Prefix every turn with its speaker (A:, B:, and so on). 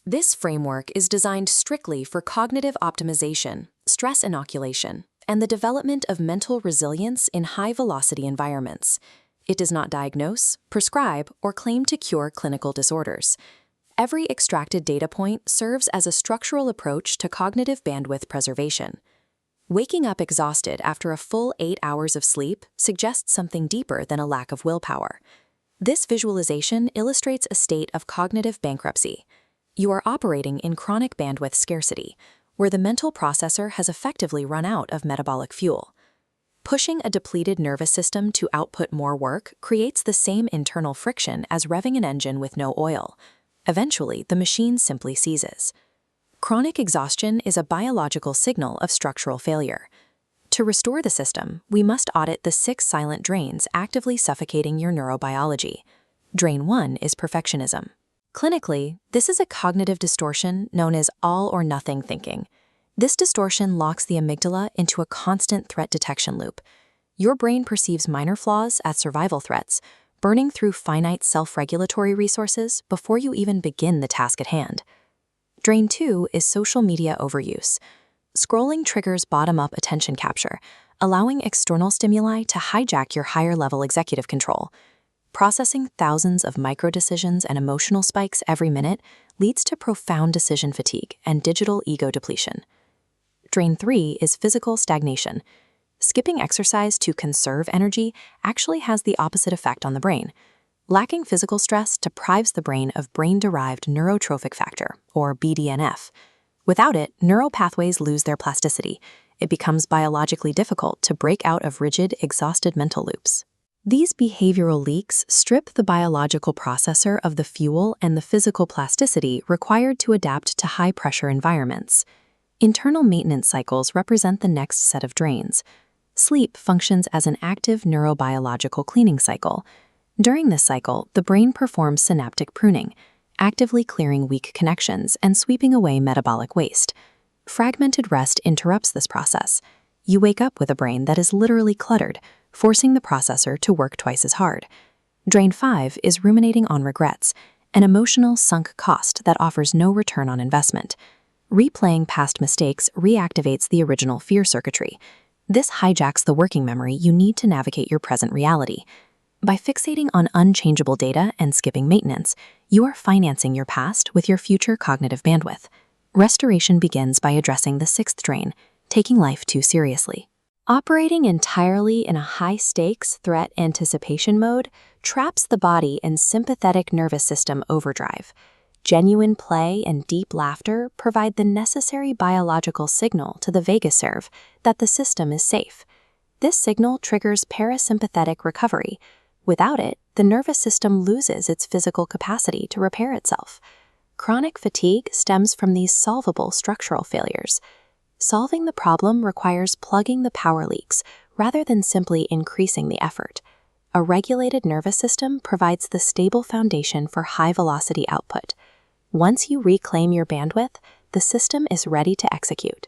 A: This framework is designed strictly for cognitive optimization, stress inoculation, and the development of mental resilience in high-velocity environments. It does not diagnose, prescribe, or claim to cure clinical disorders. Every extracted data point serves as a structural approach to cognitive bandwidth preservation. Waking up exhausted after a full 8 hours of sleep suggests something deeper than a lack of willpower. This visualization illustrates a state of cognitive bankruptcy. You are operating in chronic bandwidth scarcity, where the mental processor has effectively run out of metabolic fuel. Pushing a depleted nervous system to output more work creates the same internal friction as revving an engine with no oil. Eventually, the machine simply seizes. Chronic exhaustion is a biological signal of structural failure. To restore the system, we must audit the 6 silent drains actively suffocating your neurobiology. Drain 1 is perfectionism. Clinically, this is a cognitive distortion known as all-or-nothing thinking. This distortion locks the amygdala into a constant threat detection loop. Your brain perceives minor flaws as survival threats, burning through finite self-regulatory resources before you even begin the task at hand. Drain 2 is social media overuse. Scrolling triggers bottom-up attention capture, allowing external stimuli to hijack your higher-level executive control. Processing thousands of micro-decisions and emotional spikes every minute leads to profound decision fatigue and digital ego depletion. Drain 3 is physical stagnation. Skipping exercise to conserve energy actually has the opposite effect on the brain. Lacking physical stress deprives the brain of brain-derived neurotrophic factor, or BDNF. Without it, neural pathways lose their plasticity. It becomes biologically difficult to break out of rigid, exhausted mental loops. These behavioral leaks strip the biological processor of the fuel and the physical plasticity required to adapt to high-pressure environments. Internal maintenance cycles represent the next set of drains. Sleep functions as an active neurobiological cleaning cycle. During this cycle, the brain performs synaptic pruning, actively clearing weak connections and sweeping away metabolic waste. Fragmented rest interrupts this process. You wake up with a brain that is literally cluttered, forcing the processor to work twice as hard. Drain 5 is ruminating on regrets, an emotional sunk cost that offers no return on investment. Replaying past mistakes reactivates the original fear circuitry. This hijacks the working memory you need to navigate your present reality. By fixating on unchangeable data and skipping maintenance, you are financing your past with your future cognitive bandwidth. Restoration begins by addressing the 6th drain, taking life too seriously. Operating entirely in a high-stakes threat anticipation mode traps the body in sympathetic nervous system overdrive. Genuine play and deep laughter provide the necessary biological signal to the vagus nerve that the system is safe. This signal triggers parasympathetic recovery. Without it, the nervous system loses its physical capacity to repair itself. Chronic fatigue stems from these solvable structural failures. Solving the problem requires plugging the power leaks rather than simply increasing the effort. A regulated nervous system provides the stable foundation for high-velocity output. Once you reclaim your bandwidth, the system is ready to execute.